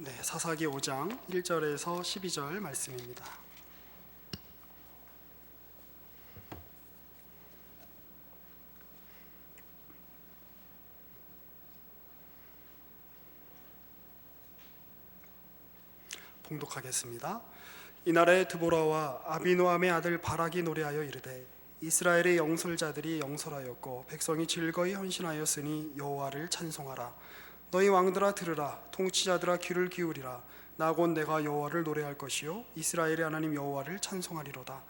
네, 사사기 5장 1절에서 12절 말씀입니다. 봉독하겠습니다. 이날에 드보라와 아비노함의 아들 바락이 노래하여 이르되 이스라엘의 영설자들이 영설하였고 백성이 즐거이 헌신하였으니 여호와를 찬송하라. 너희 왕들아 들으라. 통치자들아 귀를 기울이라. 나 곧 내가 여호와를 노래할 것이요 이스라엘의 하나님 여호와를 찬송하리로다.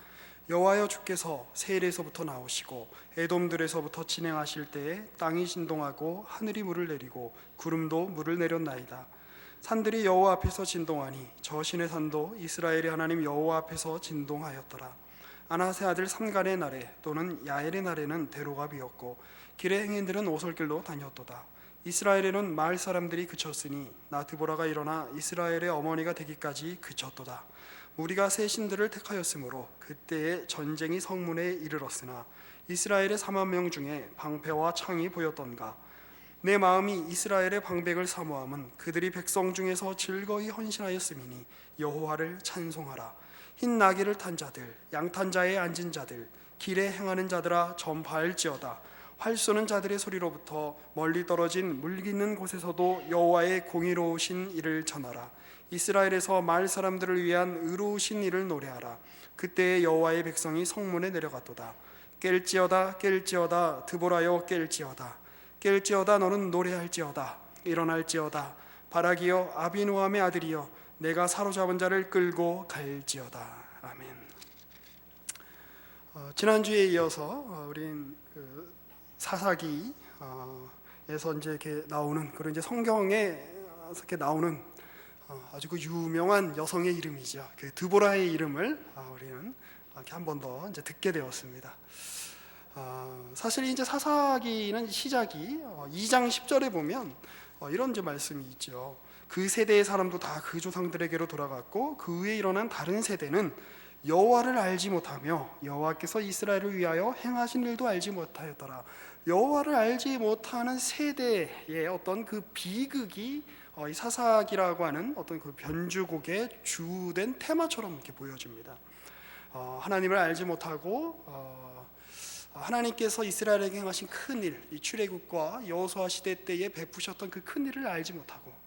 여호와여 주께서 세일에서부터 나오시고 에돔들에서부터 진행하실 때에 땅이 진동하고 하늘이 물을 내리고 구름도 물을 내렸나이다. 산들이 여호와 앞에서 진동하니 저 신의 산도 이스라엘의 하나님 여호와 앞에서 진동하였더라. 아나세 아들 삼갈의 날에 또는 야엘의 날에는 대로가 비었고 길의 행인들은 오솔길로 다녔도다. 이스라엘에는 마을 사람들이 그쳤으니 나 드보라가 일어나 이스라엘의 어머니가 되기까지 그쳤도다. 우리가 새 신들을 택하였으므로 그때에 전쟁이 성문에 이르렀으나 이스라엘의 4만 명 중에 방패와 창이 보였던가. 내 마음이 이스라엘의 방백을 사모함은 그들이 백성 중에서 즐거이 헌신하였음이니 여호와를 찬송하라. 흰 나귀를 탄 자들, 양탄 자에 앉은 자들, 길에 행하는 자들아 전파할지어다. 활 쏘는 자들의 소리로부터 멀리 떨어진 물깃는 곳에서도 여호와의 공의로우신 일을 전하라. 이스라엘에서 마을 사람들을 위한 의로우신 일을 노래하라. 그때에 여호와의 백성이 성문에 내려갔도다. 깰지어다 깰지어다 드보라여 깰지어다. 깰지어다 너는 노래할지어다. 일어날지어다. 바락이여 아비노함의 아들이여 내가 사로잡은 자를 끌고 갈지어다. 아멘. 지난주에 이어서 우린 사사기에서 이제 이렇게 나오는 그런 이제 성경에 이렇게 나오는 아주 그 유명한 여성의 이름이죠. 그 드보라의 이름을 우리는 이렇게 한 번 더 이제 듣게 되었습니다. 사실 이제 사사기는 시작이 2장 10절에 보면 이런 이제 말씀이 있죠. 그 세대의 사람도 다 그 조상들에게로 돌아갔고 그 후에 일어난 다른 세대는 여호와를 알지 못하며 여호와께서 이스라엘을 위하여 행하신 일도 알지 못하였더라. 여호와를 알지 못하는 세대의 어떤 그 비극이 이 사사기라고 하는 어떤 그 변주곡의 주된 테마처럼 이렇게 보여집니다. 하나님을 알지 못하고 하나님께서 이스라엘에게 행하신 큰 일, 이 출애굽과 여호수아 시대 때에 베푸셨던 그 큰 일을 알지 못하고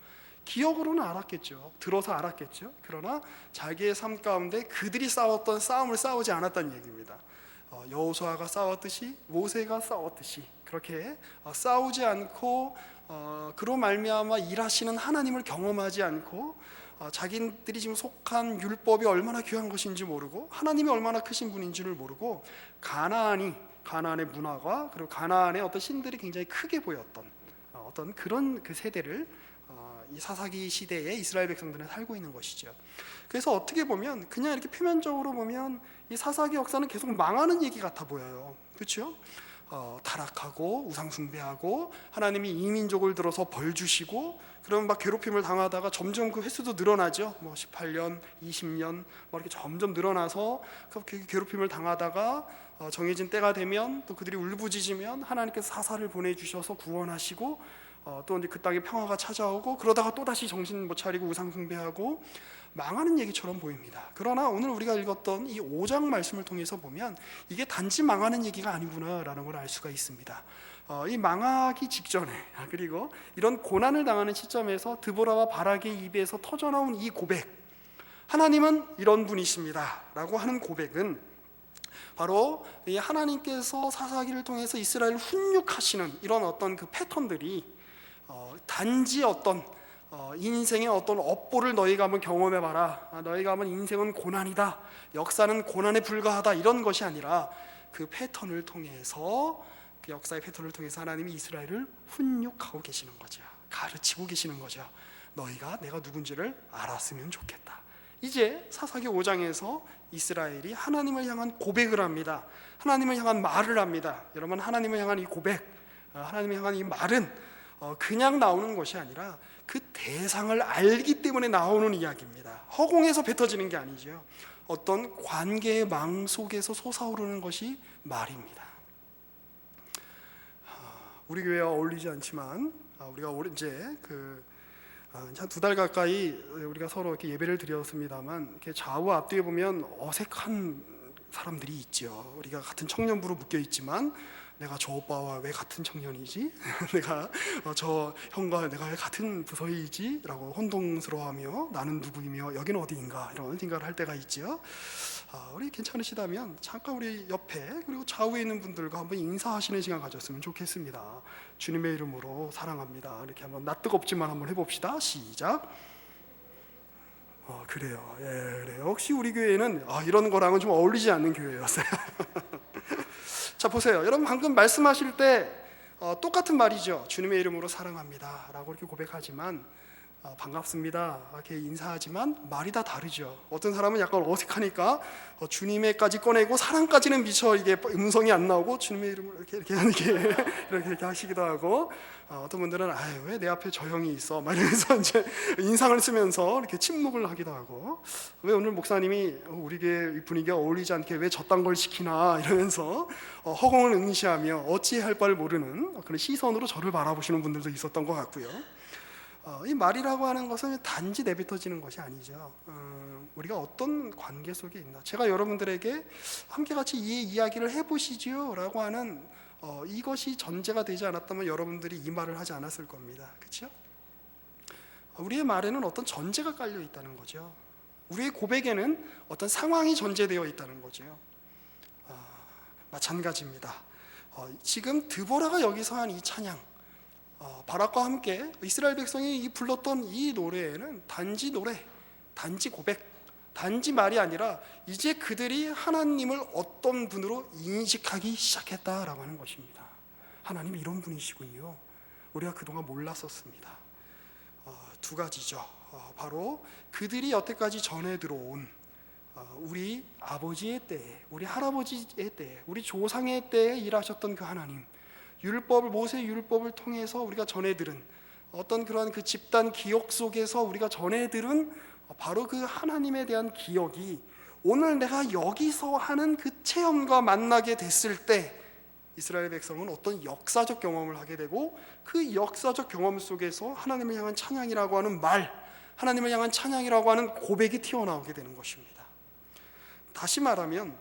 기억으로는 알았겠죠. 들어서 알았겠죠. 그러나 자기의 삶 가운데 그들이 싸웠던 싸움을 싸우지 않았다는 얘기입니다. 여호수아가 싸웠듯이 모세가 싸웠듯이 그렇게 싸우지 않고 그로 말미암아 일하시는 하나님을 경험하지 않고 자기들이 지금 속한 율법이 얼마나 귀한 것인지 모르고 하나님이 얼마나 크신 분인지를 모르고 가나안의 문화가 그리고 가나안의 어떤 신들이 굉장히 크게 보였던 어떤 그런 그 세대를 이 사사기 시대에 이스라엘 백성들은 살고 있는 것이죠. 그래서 어떻게 보면 그냥 이렇게 표면적으로 보면 이 사사기 역사는 계속 망하는 얘기 같아 보여요. 그렇죠? 타락하고 우상 숭배하고 하나님이 이민족을 들어서 벌 주시고 그러면 막 괴롭힘을 당하다가 점점 그 횟수도 늘어나죠. 18년, 20년 이렇게 점점 늘어나서 그렇게 괴롭힘을 당하다가 정해진 때가 되면 또 그들이 울부짖으면 하나님께서 사사를 보내주셔서 구원하시고 또 이제 그 땅에 평화가 찾아오고 그러다가 또 다시 정신 못 차리고 우상 숭배하고 망하는 얘기처럼 보입니다. 그러나 오늘 우리가 읽었던 이 5장 말씀을 통해서 보면 이게 단지 망하는 얘기가 아니구나라는 걸 알 수가 있습니다. 이 망하기 직전에 그리고 이런 고난을 당하는 시점에서 드보라와 바락의 입에서 터져나온 이 고백, 하나님은 이런 분이십니다 라고 하는 고백은 바로 이 하나님께서 사사기를 통해서 이스라엘을 훈육하시는 이런 어떤 그 패턴들이 단지 어떤 인생의 어떤 업보를 너희가 한번 경험해봐라, 너희가 한번 인생은 고난이다, 역사는 고난에 불과하다 이런 것이 아니라 그 패턴을 통해서 그 역사의 패턴을 통해서 하나님이 이스라엘을 훈육하고 계시는 거죠. 가르치고 계시는 거죠. 너희가 내가 누군지를 알았으면 좋겠다. 이제 사사기 5장에서 이스라엘이 하나님을 향한 고백을 합니다. 하나님을 향한 말을 합니다. 여러분, 하나님을 향한 이 고백, 하나님을 향한 이 말은 그냥 나오는 것이 아니라 그 대상을 알기 때문에 나오는 이야기입니다. 허공에서 뱉어지는 게 아니죠. 어떤 관계의 망 속에서 솟아오르는 것이 말입니다. 우리 교회와 어울리지 않지만 우리가 이제 한 2달 가까이 우리가 서로 이렇게 예배를 드렸습니다만, 이렇게 좌우 앞뒤에 보면 어색한 사람들이 있죠. 우리가 같은 청년부로 묶여 있지만 내가 저 오빠와 왜 같은 청년이지? 내가 저 형과 내가 왜 같은 부서이지? 라고 혼동스러워하며 나는 누구이며 여기는 어디인가 이런 생각을 할 때가 있죠. 우리 괜찮으시다면 잠깐 우리 옆에 그리고 좌우에 있는 분들과 한번 인사하시는 시간 가졌으면 좋겠습니다. 주님의 이름으로 사랑합니다. 이렇게 한번 낯뜨겁지만 한번 해봅시다. 시작. 그래요. 예, 그래요. 혹시 우리 교회는 이런 거랑은 좀 어울리지 않는 교회였어요. 자, 보세요. 여러분 방금 말씀하실 때 똑같은 말이죠. 주님의 이름으로 사랑합니다 라고 이렇게 고백하지만 반갑습니다 이렇게 인사하지만 말이 다 다르죠. 어떤 사람은 약간 어색하니까 주님의까지 꺼내고 사랑까지는 미처 이게 음성이 안 나오고 주님의 이름으로 이렇게 하시기도 하고, 어떤 분들은 왜 내 앞에 저 형이 있어 막 이러면서 이제 인상을 쓰면서 이렇게 침묵을 하기도 하고, 왜 오늘 목사님이 우리 교회 분위기가 어울리지 않게 왜 저딴 걸 시키나 이러면서 허공을 응시하며 어찌할 바를 모르는 그런 시선으로 저를 바라보시는 분들도 있었던 것 같고요. 이 말이라고 하는 것은 단지 내뱉어지는 것이 아니죠. 우리가 어떤 관계 속에 있나, 제가 여러분들에게 함께 같이 이 이야기를 해보시죠 라고 하는 이것이 전제가 되지 않았다면 여러분들이 이 말을 하지 않았을 겁니다. 그렇죠? 우리의 말에는 어떤 전제가 깔려 있다는 거죠. 우리의 고백에는 어떤 상황이 전제되어 있다는 거죠. 마찬가지입니다. 지금 드보라가 여기서 한 이 찬양, 바락과 함께 이스라엘 백성이 불렀던 이 노래에는 단지 노래, 단지 고백, 단지 말이 아니라 이제 그들이 하나님을 어떤 분으로 인식하기 시작했다라고 하는 것입니다. 하나님이 이런 분이시군요. 우리가 그동안 몰랐었습니다. 2가지죠. 바로 그들이 여태까지 전해 들어온 우리 아버지의 때에, 우리 할아버지의 때에, 우리 조상의 때에 일하셨던 그 하나님, 율법을, 모세 율법을 통해서 우리가 전해 들은 어떤 그러한 그 집단 기억 속에서 우리가 전해 들은 바로 그 하나님에 대한 기억이 오늘 내가 여기서 하는 그 체험과 만나게 됐을 때 이스라엘 백성은 어떤 역사적 경험을 하게 되고, 그 역사적 경험 속에서 하나님을 향한 찬양이라고 하는 말, 하나님을 향한 찬양이라고 하는 고백이 튀어나오게 되는 것입니다. 다시 말하면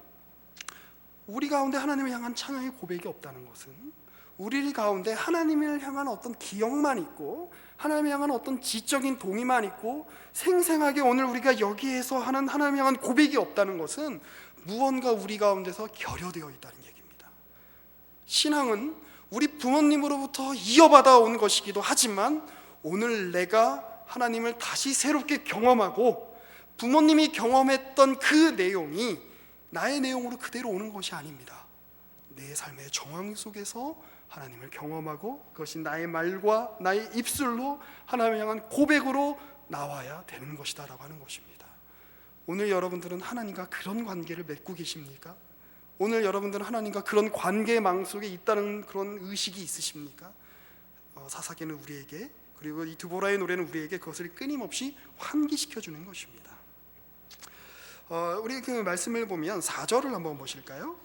우리 가운데 하나님을 향한 찬양의 고백이 없다는 것은 우리 가운데 하나님을 향한 어떤 기억만 있고 하나님을 향한 어떤 지적인 동의만 있고 생생하게 오늘 우리가 여기에서 하는 하나님을 향한 고백이 없다는 것은 무언가 우리 가운데서 결여되어 있다는 얘기입니다. 신앙은 우리 부모님으로부터 이어받아 온 것이기도 하지만 오늘 내가 하나님을 다시 새롭게 경험하고 부모님이 경험했던 그 내용이 나의 내용으로 그대로 오는 것이 아닙니다. 내 삶의 정황 속에서 하나님을 경험하고 그것이 나의 말과 나의 입술로 하나님을 향한 고백으로 나와야 되는 것이다 라고 하는 것입니다. 오늘 여러분들은 하나님과 그런 관계를 맺고 계십니까? 오늘 여러분들은 하나님과 그런 관계망 속에 있다는 그런 의식이 있으십니까? 사사기는 우리에게, 그리고 이 드보라의 노래는 우리에게 그것을 끊임없이 환기시켜주는 것입니다. 우리 그 말씀을 보면 4절을 한번 보실까요?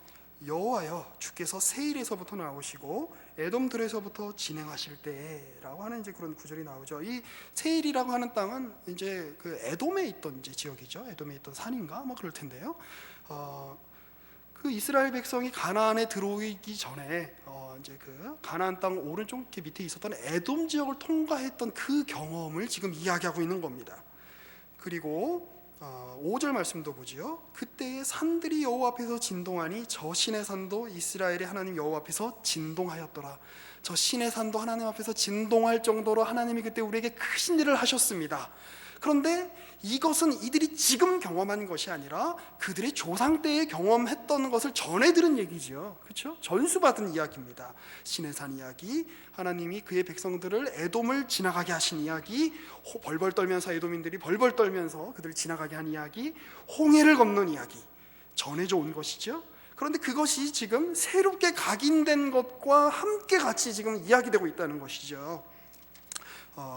여호와여 주께서 세일에서부터 나오시고 에돔들에서부터 진행하실 때라고 하는 이제 그런 구절이 나오죠. 이 세일이라고 하는 땅은 이제 그 에돔에 있던 이제 지역이죠. 에돔에 있던 산인가 뭐 그럴 텐데요. 그 이스라엘 백성이 가나안에 들어오기 전에 이제 그 가나안 땅 오른쪽 밑에 있었던 에돔 지역을 통과했던 그 경험을 지금 이야기하고 있는 겁니다. 그리고 5절 말씀도 보지요. 그때의 산들이 여호와 앞에서 진동하니 저 신의 산도 이스라엘의 하나님 여호와 앞에서 진동하였더라. 저 신의 산도 하나님 앞에서 진동할 정도로 하나님이 그때 우리에게 크신 일을 하셨습니다. 그런데 이것은 이들이 지금 경험한 것이 아니라 그들의 조상 때에 경험했던 것을 전해 들은 얘기죠. 그렇죠? 전수받은 이야기입니다. 신의 산 이야기, 하나님이 그의 백성들을 에돔을 지나가게 하신 이야기, 벌벌 떨면서 에돔인들이 벌벌 떨면서 그들을 지나가게 한 이야기, 홍해를 건넌 이야기, 전해져 온 것이죠. 그런데 그것이 지금 새롭게 각인된 것과 함께 같이 지금 이야기되고 있다는 것이죠.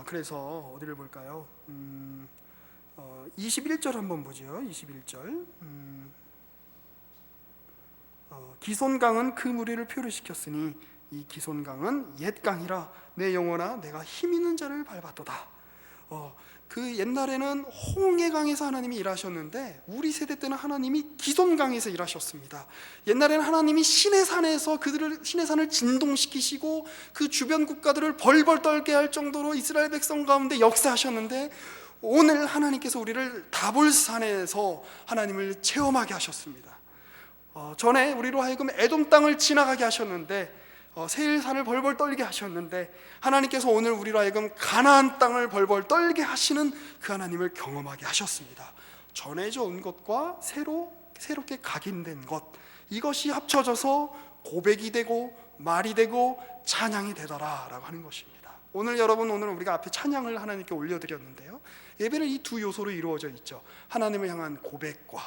그래서 어디를 볼까요? 21절 한번 보죠. 21절. 기손강은 그 무리를 표류시켰으니 이 기손강은 옛 강이라 내 영혼아 내가 힘 있는 자를 밟았도다. 그 옛날에는 홍해강에서 하나님이 일하셨는데 우리 세대 때는 하나님이 기손강에서 일하셨습니다. 옛날에는 하나님이 시내산에서 그들을 시내산을 진동시키시고 그 주변 국가들을 벌벌 떨게 할 정도로 이스라엘 백성 가운데 역사하셨는데, 오늘 하나님께서 우리를 다볼산에서 하나님을 체험하게 하셨습니다. 전에 우리로 하여금 에돔 땅을 지나가게 하셨는데, 세일산을 벌벌 떨게 하셨는데, 하나님께서 오늘 우리로 하여금 가나안 땅을 벌벌 떨게 하시는 그 하나님을 경험하게 하셨습니다. 전해져 온 것과 새롭게 각인된 것, 이것이 합쳐져서 고백이 되고 말이 되고 찬양이 되더라 라고 하는 것입니다. 오늘 우리가 앞에 찬양을 하나님께 올려드렸는데요, 예배는 이 두 요소로 이루어져 있죠. 하나님을 향한 고백과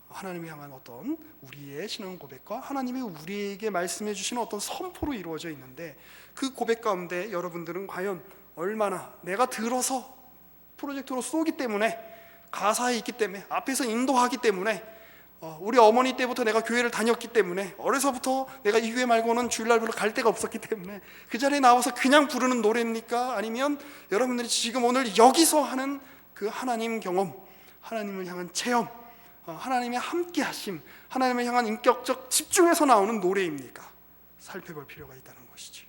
하나님을 향한 어떤 우리의 신앙 고백과 하나님이 우리에게 말씀해 주시는 어떤 선포로 이루어져 있는데, 그 고백 가운데 여러분들은 과연 얼마나 내가 들어서 프로젝트로 쏘기 때문에, 가사에 있기 때문에, 앞에서 인도하기 때문에, 우리 어머니 때부터 내가 교회를 다녔기 때문에, 어려서부터 내가 이 교회 말고는 주일날 별로 갈 데가 없었기 때문에 그 자리에 나와서 그냥 부르는 노래입니까? 아니면 여러분들이 지금 오늘 여기서 하는 그 하나님 경험, 하나님을 향한 체험, 하나님의 함께 하심, 하나님을 향한 인격적 집중에서 나오는 노래입니까? 살펴볼 필요가 있다는 것이죠.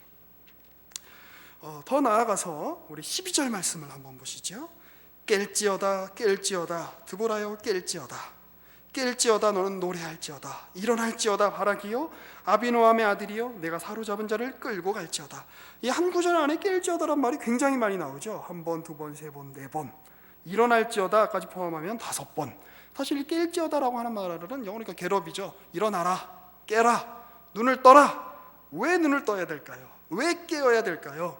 더 나아가서 우리 12절 말씀을 한번 보시죠. 깰지어다 깰지어다 드보라여 깰지어다 너는 노래할지어다 일어날지어다 바라기요 아비노함의 아들이여 내가 사로잡은 자를 끌고 갈지어다. 이 한 구절 안에 깰지어다란 말이 굉장히 많이 나오죠. 한 번, 두 번, 세 번, 네 번, 일어날지어다까지 포함하면 5번. 사실 깰지어다라고 하는 말은 영어니까 겟업이죠. 일어나라, 깨라, 눈을 떠라. 왜 눈을 떠야 될까요? 왜 깨어야 될까요?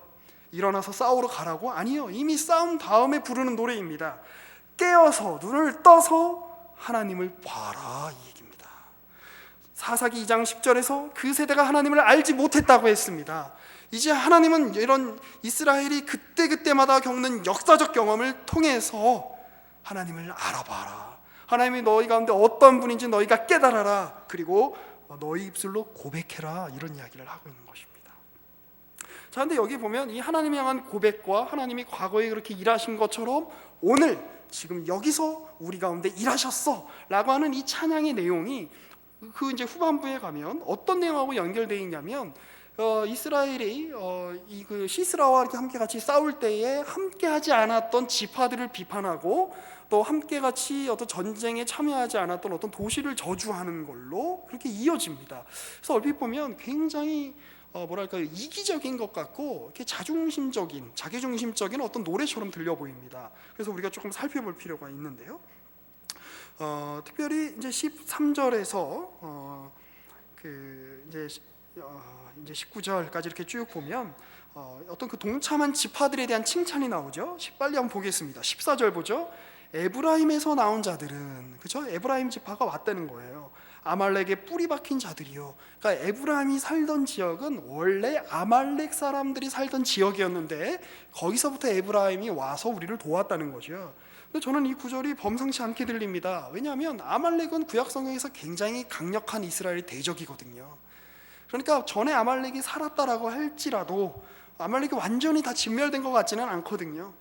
일어나서 싸우러 가라고? 아니요, 이미 싸운 다음에 부르는 노래입니다. 깨어서 눈을 떠서 하나님을 봐라, 이 얘기입니다. 사사기 2장 10절에서 그 세대가 하나님을 알지 못했다고 했습니다. 이제 하나님은 이런 이스라엘이 그때그때마다 겪는 역사적 경험을 통해서 하나님을 알아봐라, 하나님이 너희 가운데 어떤 분인지 너희가 깨달아라, 그리고 너희 입술로 고백해라, 이런 이야기를 하고 있는 것입니다. 자, 근데 여기 보면 이 하나님을 향한 고백과 하나님이 과거에 그렇게 일하신 것처럼 오늘 지금 여기서 우리 가운데 일하셨어 라고 하는 이 찬양의 내용이 그 이제 후반부에 가면 어떤 내용하고 연결되어 있냐면, 이스라엘이 이 그 시스라와 이렇게 함께 같이 싸울 때에 함께하지 않았던 지파들을 비판하고, 또 함께 같이 어떤 전쟁에 참여하지 않았던 어떤 도시를 저주하는 걸로 그렇게 이어집니다. 그래서 얼핏 보면 굉장히 뭐랄까요, 이기적인 것 같고 이렇게 자기중심적인 어떤 노래처럼 들려 보입니다. 그래서 우리가 조금 살펴볼 필요가 있는데요. 특별히 이제 13절에서 이제 19절까지 이렇게 쭉 보면 어떤 그 동참한 지파들에 대한 칭찬이 나오죠. 빨리 한번 보겠습니다. 14절 보죠. 에브라임에서 나온 자들은, 그죠? 에브라임 지파가 왔다는 거예요. 아말렉의 뿌리 박힌 자들이요. 그러니까 에브라임이 살던 지역은 원래 아말렉 사람들이 살던 지역이었는데 거기서부터 에브라임이 와서 우리를 도왔다는 거죠. 근데 저는 이 구절이 범상치 않게 들립니다. 왜냐하면 아말렉은 구약 성경에서 굉장히 강력한 이스라엘 대적이거든요. 그러니까 전에 아말렉이 살았다라고 할지라도 아말렉이 완전히 다 진멸된 것 같지는 않거든요.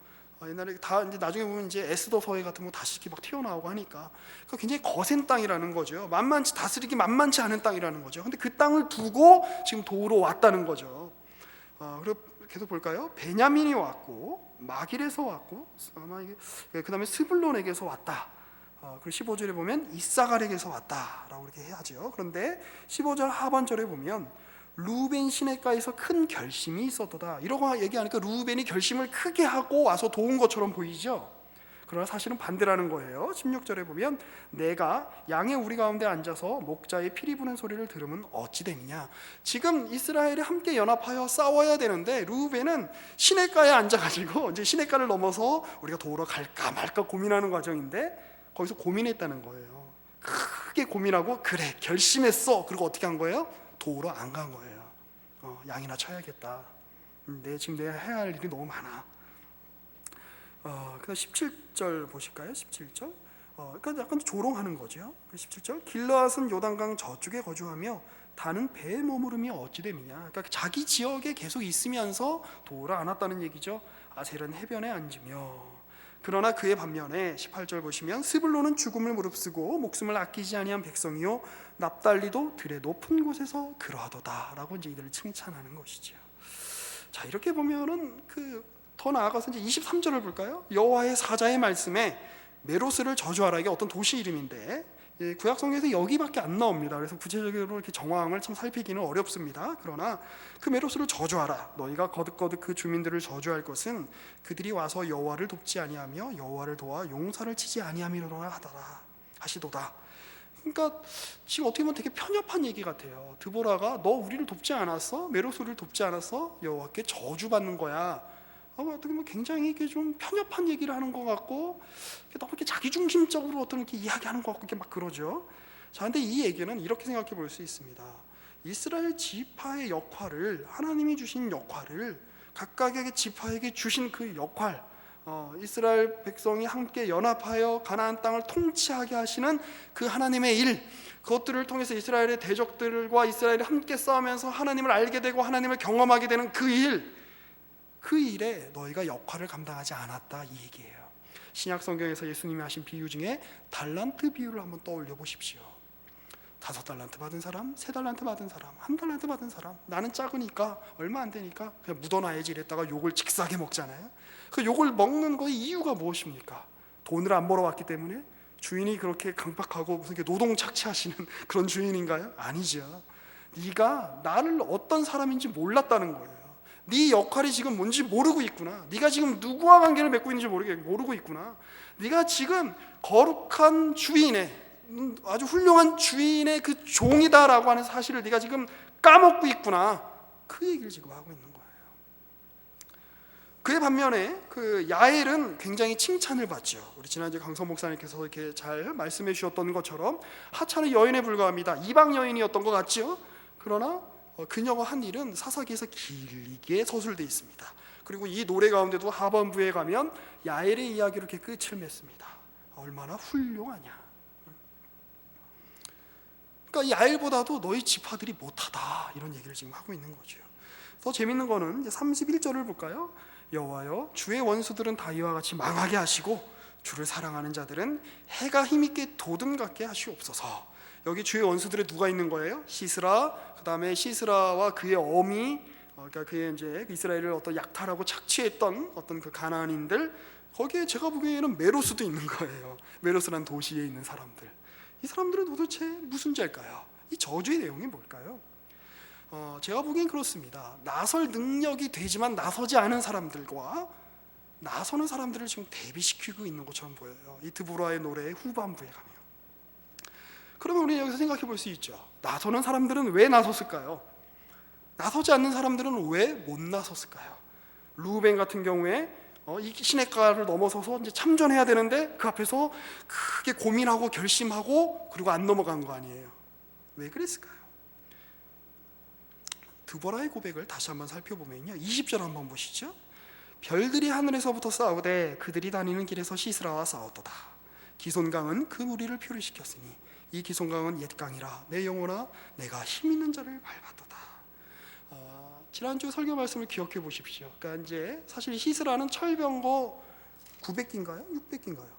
옛날에 다 이제 나중에 보면 이제 에스더서에 같은 거 다시 이렇게 막 튀어나오고 하니까 그 굉장히 거센 땅이라는 거죠. 다스리기 만만치 않은 땅이라는 거죠. 근데 그 땅을 두고 지금 도우러 왔다는 거죠. 그리고 계속 볼까요? 베냐민이 왔고 마길에서 왔고 아마 이게 그다음에 스불론에게서 왔다. 그리고 15절에 보면 이사갈에게서 왔다라고 이렇게 해야죠. 그런데 15절 하반절에 보면 루벤 시내가에서 큰 결심이 있었도다, 이러고 얘기하니까 루벤이 결심을 크게 하고 와서 도운 것처럼 보이죠. 그러나 사실은 반대라는 거예요. 16절에 보면 내가 양의 우리 가운데 앉아서 목자의 피리 부는 소리를 들으면 어찌 되느냐. 지금 이스라엘이 함께 연합하여 싸워야 되는데 루벤은 시내가에 앉아가지고 이제 시내가를 넘어서 우리가 도우러 갈까 말까 고민하는 과정인데 거기서 고민했다는 거예요. 크게 고민하고 그래 결심했어. 그리고 어떻게 한 거예요? 도우러 안 간 거예요. 양이나 쳐야겠다. 지금 내가 해야 할 일이 너무 많아. 그다음 17절 보실까요? 17절. 그러니까 약간 조롱하는 거죠. 17절. 길르앗은 요단강 저쪽에 거주하며 다는 배에 머무름이 어찌 됨이냐. 그러니까 자기 지역에 계속 있으면서 도우러 안 왔다는 얘기죠. 아셀은 해변에 앉으며. 그러나 그의 반면에 18절 보시면 스불론은 죽음을 무릅쓰고 목숨을 아끼지 아니한 백성이요 납달리도 들의 높은 곳에서 그러하도다라고 이제 이들을 칭찬하는 것이죠. 자, 이렇게 보면은 더 나아가서 이제 23절을 볼까요? 여호와의 사자의 말씀에 메로스를 저주하라, 이게 어떤 도시 이름인데 구약 성경에서 여기밖에 안 나옵니다. 그래서 구체적으로 이렇게 정황을 참 살피기는 어렵습니다. 그러나 그 메로스를 저주하라, 너희가 거듭거듭 그 주민들을 저주할 것은 그들이 와서 여호와를 돕지 아니하며 여호와를 도와 용사를 치지 아니함이로라 하더라 하시도다. 그러니까 지금 어떻게 보면 되게 편협한 얘기 같아요. 드보라가 너 우리를 돕지 않았어? 메로스를 돕지 않았어? 여호와께 저주받는 거야. 어떻게 보면 굉장히 이렇게 좀 편협한 얘기를 하는 것 같고 너무 이렇게 자기중심적으로 어떤 이렇게 이야기하는 것 같고 이렇게 막 그러죠. 자, 근데 이 얘기는 이렇게 생각해 볼 수 있습니다. 이스라엘 지파의 역할을, 하나님이 주신 역할을, 각각의 지파에게 주신 그 역할, 이스라엘 백성이 함께 연합하여 가나안 땅을 통치하게 하시는 그 하나님의 일, 그것들을 통해서 이스라엘의 대적들과 이스라엘이 함께 싸우면서 하나님을 알게 되고 하나님을 경험하게 되는 그 일, 그 일에 너희가 역할을 감당하지 않았다, 이 얘기예요. 신약 성경에서 예수님이 하신 비유 중에 달란트 비유를 한번 떠올려 보십시오. 5달란트 받은 사람, 3달란트 받은 사람, 1달란트 받은 사람, 나는 작으니까 얼마 안 되니까 그냥 묻어놔야지 이랬다가 욕을 직사게 먹잖아요. 그 욕을 먹는 거의 이유가 무엇입니까? 돈을 안 벌어왔기 때문에? 주인이 그렇게 강박하고 무슨 노동 착취하시는 그런 주인인가요? 아니죠. 네가 나를 어떤 사람인지 몰랐다는 거예요. 네 역할이 지금 뭔지 모르고 있구나. 네가 지금 누구와 관계를 맺고 있는지 모르고 있구나. 네가 지금 거룩한 주인의, 아주 훌륭한 주인의 그 종이다라고 하는 사실을 네가 지금 까먹고 있구나. 그 얘기를 지금 하고 있는 거예요. 그의 반면에 그 야엘은 굉장히 칭찬을 받죠. 우리 지난주에 강성 목사님께서 이렇게 잘 말씀해 주셨던 것처럼 하찮은 여인에 불과합니다. 이방 여인이었던 것 같죠. 그러나 그녀가 한 일은 사사기에서 길게 서술되어 있습니다. 그리고 이 노래 가운데도 하반부에 가면 야엘의 이야기로 이렇게 끝을 맺습니다. 얼마나 훌륭하냐. 그러니까 야엘보다도 너희 지파들이 못하다, 이런 얘기를 지금 하고 있는 거죠. 더 재밌는 거는 이제 31절을 볼까요? 여호와여, 주의 원수들은 다 이와 같이 망하게 하시고 주를 사랑하는 자들은 해가 힘있게 돋음 같게 하시옵소서. 여기 주의 원수들에 누가 있는 거예요? 시스라, 그 다음에 시스라와 그의 어미, 그러니까 그의 이제 이스라엘을 어떤 약탈하고 착취했던 어떤 그 가나안인들, 거기에 제가 보기에는 메로스도 있는 거예요. 메로스란 도시에 있는 사람들. 이 사람들은 도대체 무슨 죄일까요? 이 저주의 내용이 뭘까요? 제가 보기엔 그렇습니다. 나설 능력이 되지만 나서지 않은 사람들과 나서는 사람들을 지금 대비시키고 있는 것처럼 보여요. 이 드보라의 노래의 후반부에 가면. 그러면 우리 여기서 생각해 볼 수 있죠. 나서는 사람들은 왜 나섰을까요? 나서지 않는 사람들은 왜 못 나섰을까요? 루벤 같은 경우에 이 시냇가를 넘어서서 이제 참전해야 되는데 그 앞에서 크게 고민하고 결심하고 그리고 안 넘어간 거 아니에요. 왜 그랬을까요? 드보라의 고백을 다시 한번 살펴보면요, 20절 한번 보시죠. 별들이 하늘에서부터 싸우되 그들이 다니는 길에서 시스라와 싸웠도다. 기손강은 그 무리를 표류시켰으니 이 기손강은 옛 강이라 내 영혼아 내가 힘 있는 자를 밟았도다. 지난주 설교 말씀을 기억해 보십시오. 그러니까 이제 사실 시스라는 철병거 900기인가요? 600기인가요?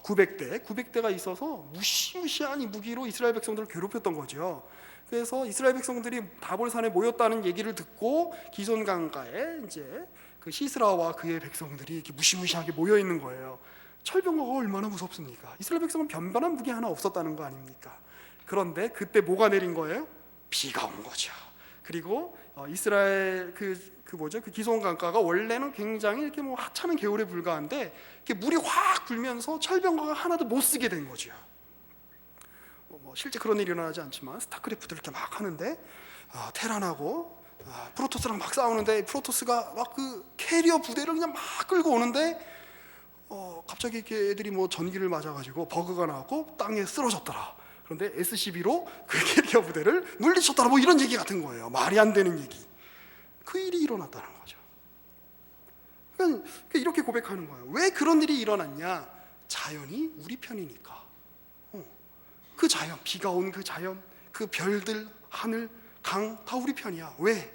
900대가 있어서 무시무시한 이 무기로 이스라엘 백성들을 괴롭혔던 거죠. 그래서 이스라엘 백성들이 다볼산에 모였다는 얘기를 듣고 기손강가에 이제 그 시스라와 그의 백성들이 이렇게 무시무시하게 모여 있는 거예요. 철병거가 얼마나 무섭습니까? 이스라엘 백성은 변변한 무기 하나 없었다는 거 아닙니까? 그런데 그때 뭐가 내린 거예요? 비가 온 거죠. 그리고 이스라엘 그 기손강가가 원래는 굉장히 이렇게 뭐 하찮은 개울에 불과한데 이렇게 물이 확 불면서 철병거가 하나도 못 쓰게 된 거죠. 실제 그런 일이 일어나지 않지만 스타크래프트를 이렇게 막 하는데 테란하고 프로토스랑 막 싸우는데 프로토스가 막 그 캐리어 부대를 그냥 막 끌고 오는데 갑자기 이렇게 애들이 뭐 전기를 맞아가지고 버그가 나왔고 땅에 쓰러졌더라. 그런데 SCB로 그 캐리어 부대를 물리쳤더라. 뭐 이런 얘기 같은 거예요. 말이 안 되는 얘기. 그 일이 일어났다는 거죠. 그러니까 이렇게 고백하는 거예요. 왜 그런 일이 일어났냐? 자연이 우리 편이니까. 그 자연, 비가 온 그 자연, 그 별들, 하늘, 강 다 우리 편이야. 왜?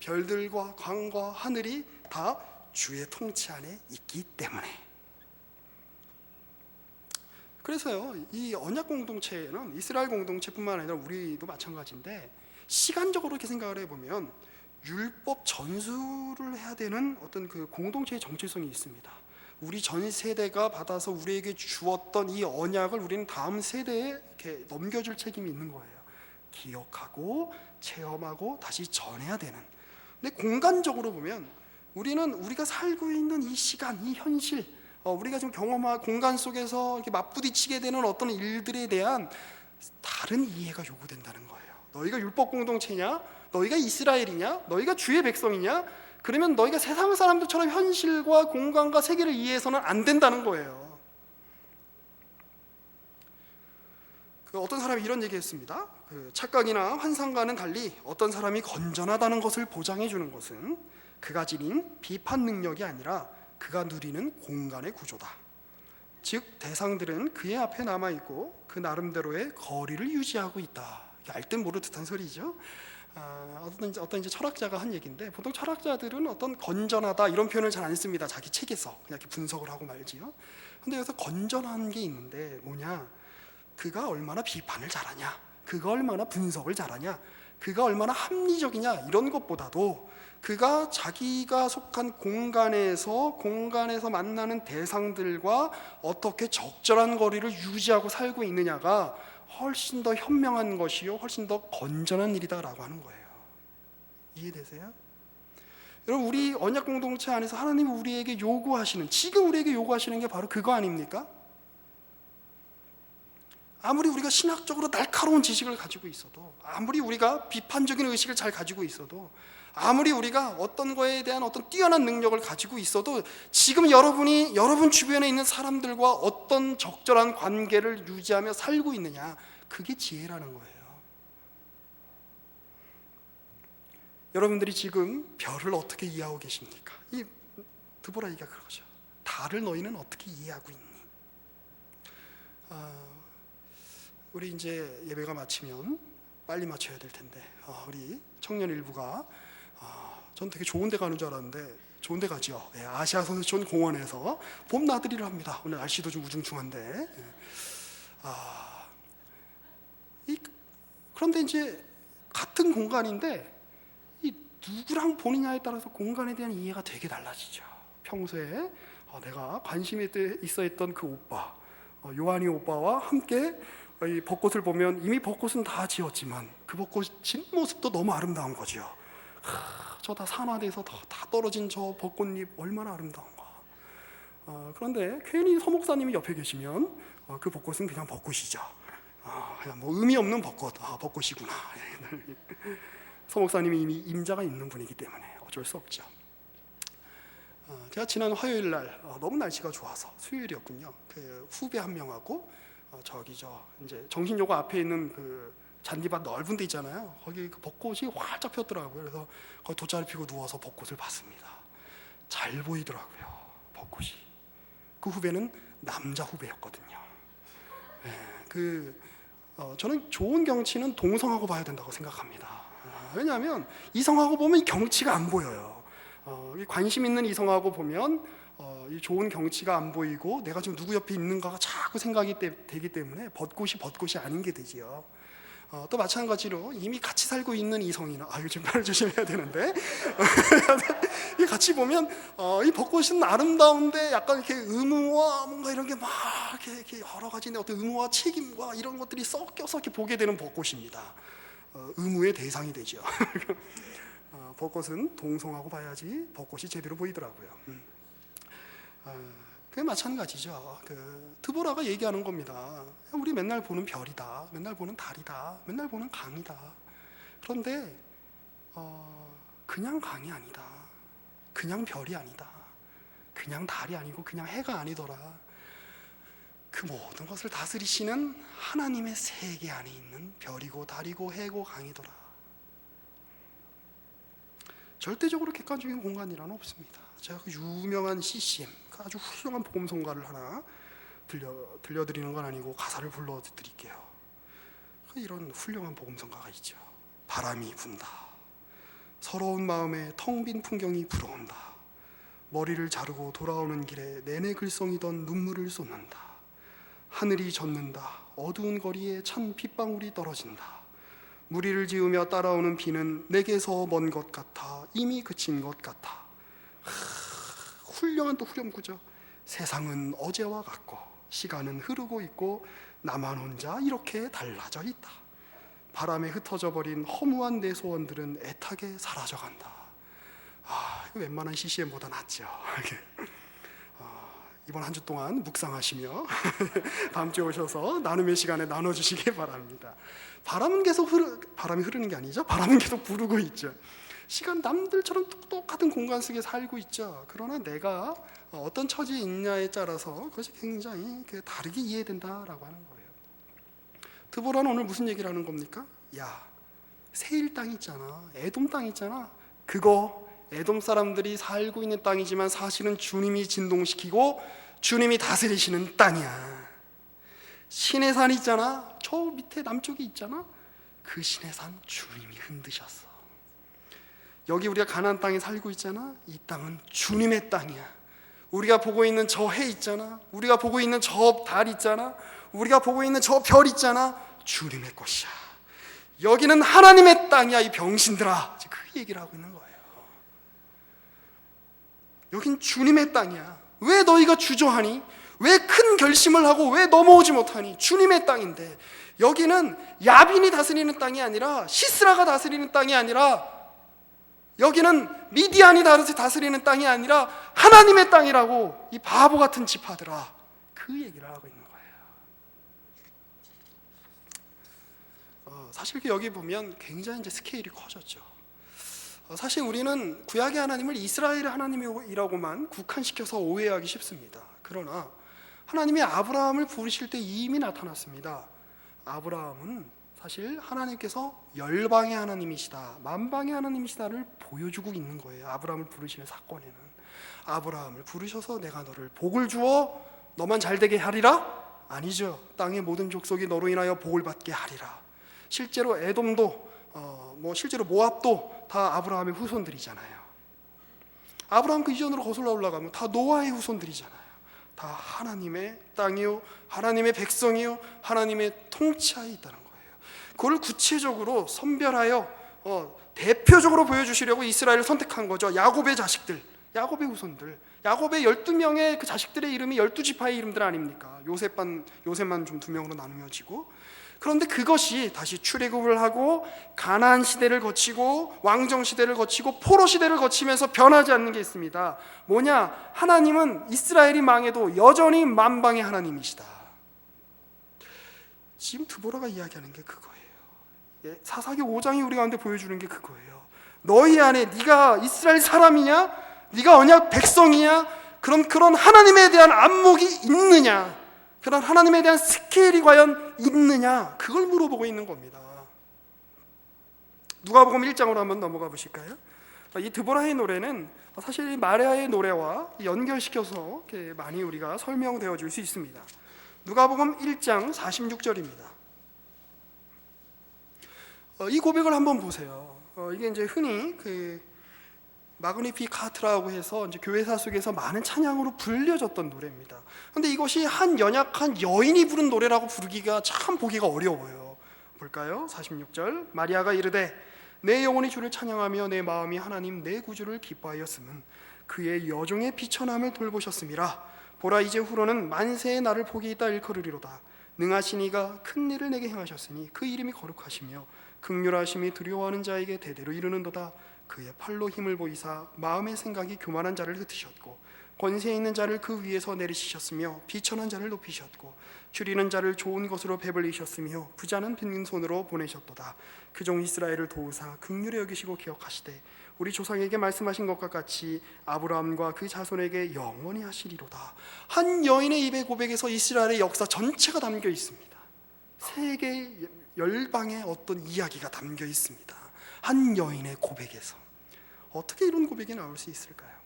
별들과 강과 하늘이 다 주의 통치 안에 있기 때문에. 그래서요, 이 언약 공동체는 이스라엘 공동체뿐만 아니라 우리도 마찬가지인데, 시간적으로 이렇게 생각을 해보면 율법 전수를 해야 되는 어떤 그 공동체의 정체성이 있습니다. 우리 전 세대가 받아서 우리에게 주었던 이 언약을 우리는 다음 세대에 이렇게 넘겨줄 책임이 있는 거예요. 기억하고 체험하고 다시 전해야 되는. 근데 공간적으로 보면 우리는 우리가 살고 있는 이 시간, 이 현실, 우리가 지금 경험한 공간 속에서 이렇게 맞부딪히게 되는 어떤 일들에 대한 다른 이해가 요구된다는 거예요. 너희가 율법 공동체냐? 너희가 이스라엘이냐? 너희가 주의 백성이냐? 그러면 너희가 세상 사람들처럼 현실과 공간과 세계를 이해해서는 안 된다는 거예요. 어떤 사람이 이런 얘기했습니다. 착각이나 환상과는 달리 어떤 사람이 건전하다는 것을 보장해 주는 것은 그가 지닌 비판 능력이 아니라 그가 누리는 공간의 구조다. 즉 대상들은 그의 앞에 남아있고 그 나름대로의 거리를 유지하고 있다. 알듯 모를 듯한 소리죠. 어떤 이제 철학자가 한 얘기인데, 보통 철학자들은 어떤 건전하다 이런 표현을 잘 안 씁니다. 자기 책에서 그냥 이렇게 분석을 하고 말지요. 근데 여기서 건전한 게 있는데 뭐냐? 그가 얼마나 비판을 잘하냐, 그가 얼마나 분석을 잘하냐, 그가 얼마나 합리적이냐, 이런 것보다도 그가 자기가 속한 공간에서 만나는 대상들과 어떻게 적절한 거리를 유지하고 살고 있느냐가 훨씬 더 현명한 것이요, 훨씬 더 건전한 일이다라고 하는 거예요. 이해되세요? 여러분, 우리 언약 공동체 안에서 하나님이 우리에게 요구하시는, 지금 우리에게 요구하시는 게 바로 그거 아닙니까? 아무리 우리가 신학적으로 날카로운 지식을 가지고 있어도, 아무리 우리가 비판적인 의식을 잘 가지고 있어도, 아무리 우리가 어떤 거에 대한 어떤 뛰어난 능력을 가지고 있어도, 지금 여러분 주변에 있는 사람들과 어떤 적절한 관계를 유지하며 살고 있느냐, 그게 지혜라는 거예요. 여러분들이 지금 별을 어떻게 이해하고 계십니까? 이 드보라 얘기가 그러죠. 달을 너희는 어떻게 이해하고 있니? 우리 이제 예배가 마치면 빨리 마쳐야 될 텐데, 우리 청년 일부가 전 되게 좋은 데 가는 줄 알았는데 좋은 데 가죠. 아시아 선수촌 공원에서 봄 나들이를 합니다. 오늘 날씨도 좀 우중충한데. 그런데 이제 같은 공간인데 이 누구랑 보느냐에 따라서 공간에 대한 이해가 되게 달라지죠. 평소에 내가 관심이 있어 했던 그 오빠, 요한이 오빠와 함께 이 벚꽃을 보면, 이미 벚꽃은 다 지었지만 그 벚꽃 진 모습도 너무 아름다운 거죠. 저 다 산화돼서 다 떨어진 저 벚꽃잎 얼마나 아름다운가. 그런데 괜히 서 목사님이 옆에 계시면 그 벚꽃은 그냥 벚꽃이죠. 그냥 뭐 의미 없는 벚꽃, 벚꽃이구나. 서 목사님이 이미 임자가 있는 분이기 때문에 어쩔 수 없죠. 제가 지난 화요일 날 너무 날씨가 좋아서, 수요일이었군요. 그 후배 한 명하고 이제 정신요가 앞에 있는 그 잔디밭 넓은 데 있잖아요. 거기 그 벚꽃이 활짝 폈더라고요. 그래서 거기 돗자리 피고 누워서 벚꽃을 봤습니다. 잘 보이더라고요, 벚꽃이. 그 후배는 남자 후배였거든요. 저는 좋은 경치는 동성하고 봐야 된다고 생각합니다. 왜냐하면 이성하고 보면 경치가 안 보여요. 관심 있는 이성하고 보면 이 좋은 경치가 안 보이고 내가 지금 누구 옆에 있는가가 자꾸 생각이 되기 때문에 벚꽃이 아닌 게 되지요. 또 마찬가지로 이미 같이 살고 있는 이성이나, 이거 좀 말 조심해야 되는데 같이 보면 이 벚꽃은 아름다운데 약간 이렇게 의무와 뭔가 이런 게 막 이렇게 여러 가지 어떤 의무와 책임과 이런 것들이 섞여서 이렇게 보게 되는 벚꽃입니다. 의무의 대상이 되죠. 벚꽃은 동성하고 봐야지 벚꽃이 제대로 보이더라고요. 그게 마찬가지죠. 드보라가 얘기하는 겁니다. 우리 맨날 보는 별이다, 맨날 보는 달이다, 맨날 보는 강이다. 그런데 그냥 강이 아니다, 그냥 별이 아니다, 그냥 달이 아니고 그냥 해가 아니더라. 그 모든 것을 다스리시는 하나님의 세계 안에 있는 별이고 달이고 해고 강이더라. 절대적으로 객관적인 공간이란 없습니다. 제가 그 유명한 CCM, 아주 훌륭한 복음성가를 하나 들려드리는 건 아니고 가사를 불러드릴게요. 이런 훌륭한 복음성가가 있죠. 바람이 분다, 서러운 마음에 텅 빈 풍경이 불어온다, 머리를 자르고 돌아오는 길에 내내 글썽이던 눈물을 쏟는다, 하늘이 젖는다. 어두운 거리에 찬 빗방울이 떨어진다. 무리를 지으며 따라오는 비는 내게서 먼 것 같아 이미 그친 것 같아. 훌륭한 또 후렴구죠. 세상은 어제와 같고 시간은 흐르고 있고 나만 혼자 이렇게 달라져 있다. 바람에 흩어져 버린 허무한 내 소원들은 애타게 사라져간다. 이거 웬만한 CCM보다 낫죠. 이번 한 주 동안 묵상하시며 다음 주에 오셔서 나눔의 시간에 나눠주시기 바랍니다. 바람이 흐르는 게 아니죠. 바람은 계속 부르고 있죠. 시간 남들처럼 똑똑같은 공간 속에 살고 있죠. 그러나 내가 어떤 처지에 있냐에 따라서 그것이 굉장히 다르게 이해된다라고 하는 거예요. 드보라는 오늘 무슨 얘기를 하는 겁니까? 야, 세일 땅 있잖아, 에돔 땅 있잖아. 그거 에돔 사람들이 살고 있는 땅이지만 사실은 주님이 진동시키고 주님이 다스리시는 땅이야. 신의 산 있잖아, 저 밑에 남쪽에 있잖아. 그 신의 산 주님이 흔드셨어. 여기 우리가 가나안 땅에 살고 있잖아. 이 땅은 주님의 땅이야. 우리가 보고 있는 저 해 있잖아, 우리가 보고 있는 저 달 있잖아, 우리가 보고 있는 저 별 있잖아. 주님의 것이야. 여기는 하나님의 땅이야. 이 병신들아, 그 얘기를 하고 있는 거예요. 여긴 주님의 땅이야. 왜 너희가 주저하니? 왜 큰 결심을 하고 왜 넘어오지 못하니? 주님의 땅인데. 여기는 야빈이 다스리는 땅이 아니라, 시스라가 다스리는 땅이 아니라, 여기는 미디안이 다스리는 땅이 아니라 하나님의 땅이라고. 이 바보 같은 지파들아, 그 얘기를 하고 있는 거예요. 사실 여기 보면 굉장히 이제 스케일이 커졌죠. 사실 우리는 구약의 하나님을 이스라엘의 하나님이라고만 국한시켜서 오해하기 쉽습니다. 그러나 하나님이 아브라함을 부르실 때 이미 나타났습니다. 아브라함은 사실 하나님께서 열방의 하나님이시다, 만방의 하나님이시다를 보여주고 있는 거예요. 아브라함을 부르시는 사건에는 아브라함을 부르셔서 내가 너를 복을 주어 너만 잘되게 하리라? 아니죠. 땅의 모든 족속이 너로 인하여 복을 받게 하리라. 실제로 에돔도 실제로 모압도 다 아브라함의 후손들이잖아요. 아브라함 그 이전으로 거슬러 올라가면 다 노아의 후손들이잖아요. 다 하나님의 땅이요, 하나님의 백성이요, 하나님의 통치하에 있다는 거예요. 그걸 구체적으로 선별하여 대표적으로 보여주시려고 이스라엘을 선택한 거죠. 야곱의 자식들, 야곱의 후손들, 야곱의 12명의 그 자식들의 이름이 12지파의 이름들 아닙니까? 요셉만 좀 2명으로 나누어지고. 그런데 그것이 다시 출애굽을 하고 가나안 시대를 거치고 왕정 시대를 거치고 포로 시대를 거치면서 변하지 않는 게 있습니다. 뭐냐? 하나님은 이스라엘이 망해도 여전히 만방의 하나님이시다. 지금 드보라가 이야기하는 게 그거예요. 사사기 5장이 우리 가운데 보여주는 게 그거예요. 너희 안에 네가 이스라엘 사람이냐? 네가 언약 백성이냐? 그런 하나님에 대한 안목이 있느냐? 그런 하나님에 대한 스케일이 과연 있느냐? 그걸 물어보고 있는 겁니다. 누가복음 1장으로 한번 넘어가 보실까요? 이 드보라의 노래는 사실 마리아의 노래와 연결시켜서 많이 우리가 설명되어 줄 수 있습니다. 누가복음 1장 46절입니다. 이 고백을 한번 보세요. 이게 이제 흔히 마그니피카트라고 해서 이제 교회사 속에서 많은 찬양으로 불려졌던 노래입니다. 그런데 이것이 한 연약한 여인이 부른 노래라고 부르기가 참 보기가 어려워요. 볼까요? 46절. 마리아가 이르되 내 영혼이 주를 찬양하며 내 마음이 하나님 내 구주를 기뻐하였음은 그의 여종의 비천함을 돌보셨음이라. 보라 이제후로는 만세의 나를 복이 있다 일컬으리로다. 능하신 이가 큰 일을 내게 행하셨으니 그 이름이 거룩하시며 긍휼하심이 두려워하는 자에게 대대로 이르는도다. 그의 팔로 힘을 보이사 마음의 생각이 교만한 자를 흩으셨고 권세 있는 자를 그 위에서 내리시셨으며 비천한 자를 높이셨고 줄이는 자를 좋은 것으로 배불리셨으며 부자는 빈손으로 보내셨도다. 그 종 이스라엘을 도우사 긍휼히 여기시고 기억하시되 우리 조상에게 말씀하신 것과 같이 아브라함과 그 자손에게 영원히 하시리로다. 한 여인의 입의 고백에서 이스라엘의 역사 전체가 담겨 있습니다. 세계 열방의 어떤 이야기가 담겨 있습니다. 한 여인의 고백에서. 어떻게 이런 고백이 나올 수 있을까요?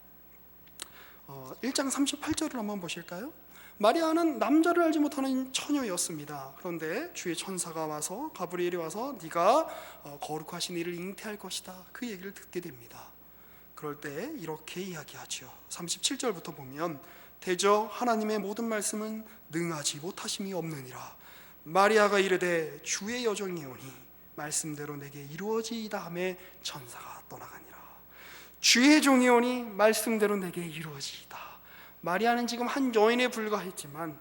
1장 38절을 한번 보실까요? 마리아는 남자를 알지 못하는 처녀였습니다. 그런데 주의 천사가 와서 가브리엘이 와서 네가 거룩하신 이를 잉태할 것이다, 그 얘기를 듣게 됩니다. 그럴 때 이렇게 이야기하죠. 37절부터 보면 대저 하나님의 모든 말씀은 능하지 못하심이 없느니라. 마리아가 이르되 주의 여종이오니 말씀대로 내게 이루어지이다 하매 천사가 떠나가니라. 주의 종이오니 말씀대로 내게 이루어지이다. 마리아는 지금 한 여인에 불과했지만,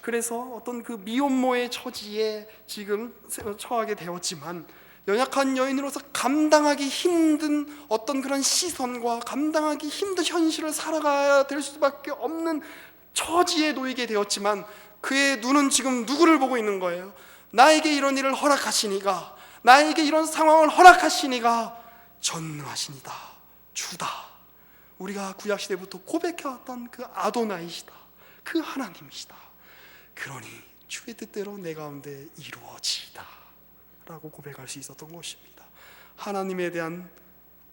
그래서 어떤 그 미혼모의 처지에 지금 처하게 되었지만, 연약한 여인으로서 감당하기 힘든 어떤 그런 시선과 감당하기 힘든 현실을 살아가야 될 수밖에 없는 처지에 놓이게 되었지만, 그의 눈은 지금 누구를 보고 있는 거예요? 나에게 이런 일을 허락하시니가, 나에게 이런 상황을 허락하시니가 전능하시니다, 주다. 우리가 구약시대부터 고백해왔던 그 아도나이시다, 그 하나님이시다. 그러니 주의 뜻대로 내 가운데 이루어지이다 라고 고백할 수 있었던 것입니다. 하나님에 대한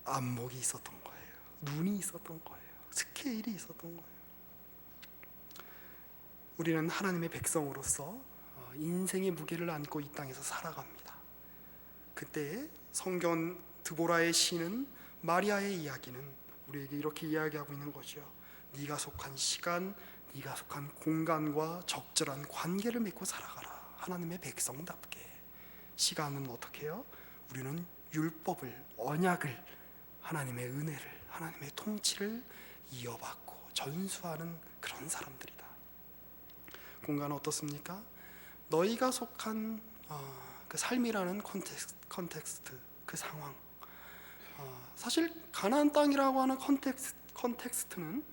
안목이 있었던 거예요. 눈이 있었던 거예요. 스케일이 있었던 거예요. 우리는 하나님의 백성으로서 인생의 무게를 안고 이 땅에서 살아갑니다. 그때 성경 드보라의 시는, 마리아의 이야기는 우리에게 이렇게 이야기하고 있는 거죠. 네가 속한 시간, 네가 속한 공간과 적절한 관계를 맺고 살아가라. 하나님의 백성답게. 시간은 어떻게 해요? 우리는 율법을, 언약을, 하나님의 은혜를, 하나님의 통치를 이어받고 전수하는 그런 사람들이다. 공간은 어떻습니까? 너희가 속한 그 삶이라는 컨텍스트, 그 상황. 사실 가나안 땅이라고 하는 컨텍스트는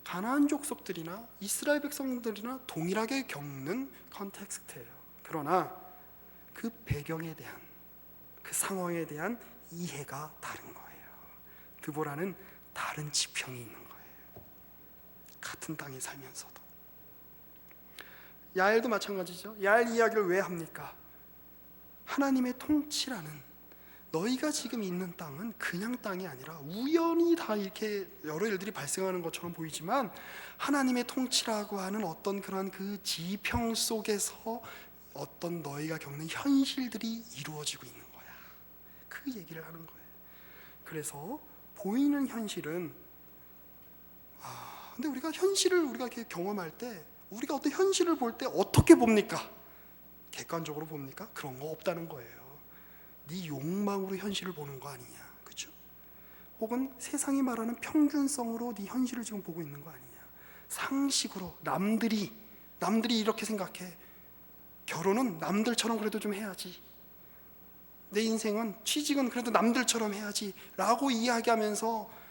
가나안 족속들이나 이스라엘 백성들이나 동일하게 겪는 컨텍스트예요. 그러나 그 배경에 대한, 그 상황에 대한 이해가 다른 거예요. 드보라는 다른 지평이 있는 거예요. 같은 땅에 살면서도. 야엘도 마찬가지죠. 야엘 이야기를 왜 합니까? 하나님의 통치라는, 너희가 지금 있는 땅은 그냥 땅이 아니라 우연히 다 이렇게 여러 일들이 발생하는 것처럼 보이지만, 하나님의 통치라고 하는 어떤 그런 그 지평 속에서 어떤 너희가 겪는 현실들이 이루어지고 있는 거야. 그 얘기를 하는 거예요. 그래서 보이는 현실은, 근데 우리가 현실을 이렇게 경험할 때, 우리가 어떤 현실을 볼 때 어떻게 봅니까? 객관적으로 봅니까? 그런 거 없다는 거예요. 네 욕망으로 현실을 보는 거 아니냐, 그렇죠? 혹은 세상이 말하는 평균성으로 네 현실을 지금 보고 있는 거 아니냐. 상식으로 남들이 이렇게 생각해. 결혼은 남들처럼 그래도 좀 해야지. 내 인생은, 취직은 그래도 남들처럼 해야지 라고 이야기하면서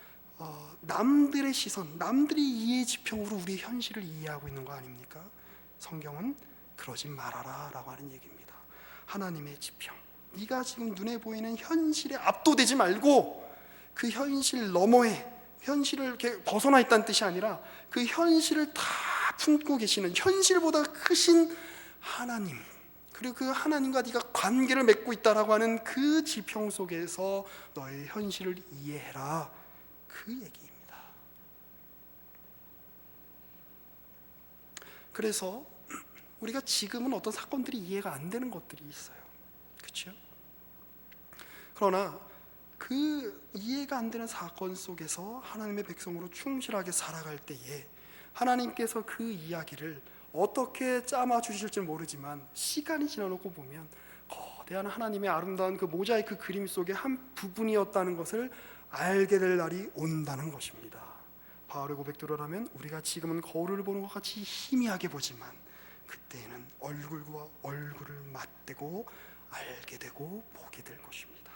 남들의 시선, 남들이 이해 지평으로 우리의 현실을 이해하고 있는 거 아닙니까? 성경은 그러지 말아라 라고 하는 얘기입니다. 하나님의 지평, 네가 지금 눈에 보이는 현실에 압도되지 말고 그 현실 너머에, 현실을 이렇게 벗어나 있다는 뜻이 아니라 그 현실을 다 품고 계시는, 현실보다 크신 하나님, 그리고 그 하나님과 네가 관계를 맺고 있다라고 하는 그 지평 속에서 너의 현실을 이해해라, 그 얘기입니다. 그래서 우리가 지금은 어떤 사건들이 이해가 안 되는 것들이 있어요. 그렇죠? 그러나 그 이해가 안 되는 사건 속에서 하나님의 백성으로 충실하게 살아갈 때에 하나님께서 그 이야기를 어떻게 짜마 주실지 모르지만 시간이 지나놓고 보면 거대한 하나님의 아름다운 그 모자이크 그림 속의 한 부분이었다는 것을 알게 될 날이 온다는 것입니다. 바울의 고백대로 하면 우리가 지금은 거울을 보는 것 같이 희미하게 보지만 그때에는 얼굴과 얼굴을 맞대고 알게 되고 보게 될 것입니다.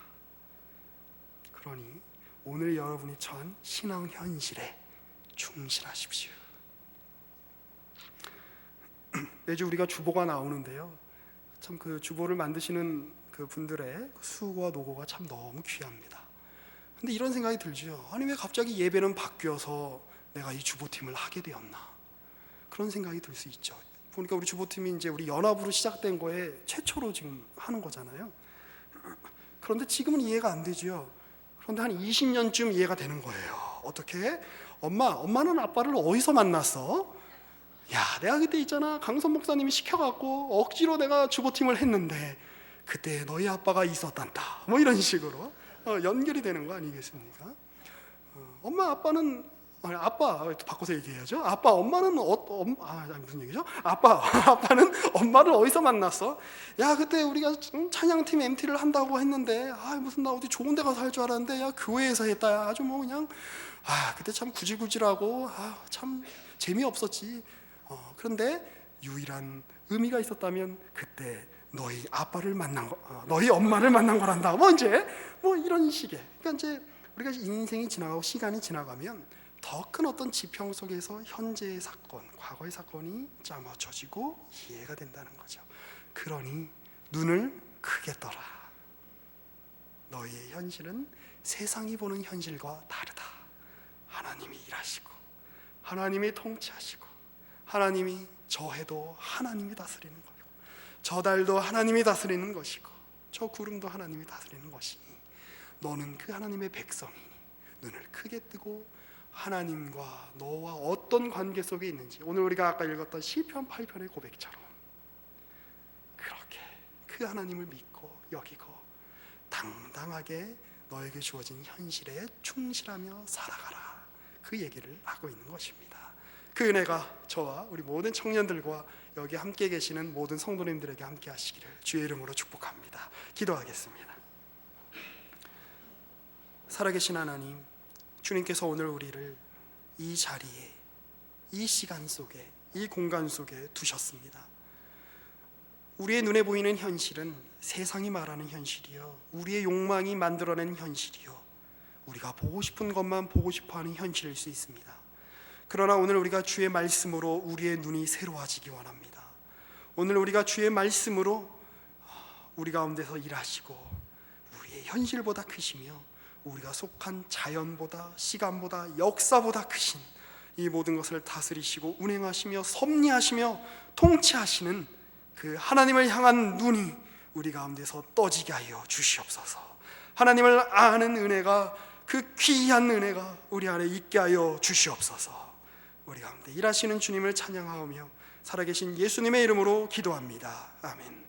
그러니 오늘 여러분이 처한 신앙 현실에 충실하십시오. 매주 우리가 주보가 나오는데요, 참 그 주보를 만드시는 그 분들의 수고와 노고가 참 너무 귀합니다. 근데 이런 생각이 들죠. 아니 왜 갑자기 예배는 바뀌어서 내가 이 주보팀을 하게 되었나, 그런 생각이 들 수 있죠. 보니까 우리 주보팀이 이제 우리 연합으로 시작된 거에 최초로 지금 하는 거잖아요. 그런데 지금은 이해가 안 되죠. 그런데 한 20년쯤 이해가 되는 거예요. 어떻게? 엄마는 아빠를 어디서 만났어? 야, 내가 그때 있잖아, 강선 목사님이 시켜갖고 억지로 내가 주보팀을 했는데 그때 너희 아빠가 있었단다, 뭐 이런 식으로 연결이 되는 거 아니겠습니까? 엄마 아빠는 아니, 아빠 바꿔서 얘기해야죠. 아빠, 엄마는 무슨 얘기죠? 아빠는 엄마를 어디서 만났어? 야, 그때 우리가 찬양팀 MT를 한다고 했는데, 무슨 나 어디 좋은 데 가서 할 줄 알았는데, 야, 교회에서 했다. 야, 아주 뭐 그냥 그때 참 구질구질하고 참 재미없었지. 그런데 유일한 의미가 있었다면 그때 너희 아빠를 만난 거, 너희 엄마를 만난 거란다. 뭐 이런 식의. 그러니까 이제 우리가 인생이 지나가고 시간이 지나가면 더 큰 어떤 지평 속에서 현재의 사건, 과거의 사건이 짜맞춰지고 이해가 된다는 거죠. 그러니 눈을 크게 떠라. 너희의 현실은 세상이 보는 현실과 다르다. 하나님이 일하시고, 하나님이 통치하시고, 하나님이 저 해도 하나님이 다스리는 거고, 저 달도 하나님이 다스리는 것이고, 저 구름도 하나님이 다스리는 것이니 너는 그 하나님의 백성이니 눈을 크게 뜨고 하나님과 너와 어떤 관계 속에 있는지, 오늘 우리가 아까 읽었던 시편 8편의 고백처럼 그렇게 그 하나님을 믿고 여기고 당당하게 너에게 주어진 현실에 충실하며 살아가라, 그 얘기를 하고 있는 것입니다. 그 은혜가 저와 우리 모든 청년들과 여기 함께 계시는 모든 성도님들에게 함께 하시기를 주의 이름으로 축복합니다. 기도하겠습니다. 살아계신 하나님, 주님께서 오늘 우리를 이 자리에, 이 시간 속에, 이 공간 속에 두셨습니다. 우리의 눈에 보이는 현실은 세상이 말하는 현실이요, 우리의 욕망이 만들어낸 현실이요, 우리가 보고 싶은 것만 보고 싶어하는 현실일 수 있습니다. 그러나 오늘 우리가 주의 말씀으로 우리의 눈이 새로워지기 원합니다. 오늘 우리가 주의 말씀으로 우리 가운데서 일하시고 우리의 현실보다 크시며 우리가 속한 자연보다, 시간보다, 역사보다 크신 이 모든 것을 다스리시고 운행하시며 섭리하시며 통치하시는 그 하나님을 향한 눈이 우리 가운데서 떠지게 하여 주시옵소서. 하나님을 아는 은혜가, 그 귀한 은혜가 우리 안에 있게 하여 주시옵소서. 우리 가운데 일하시는 주님을 찬양하오며 살아계신 예수님의 이름으로 기도합니다. 아멘.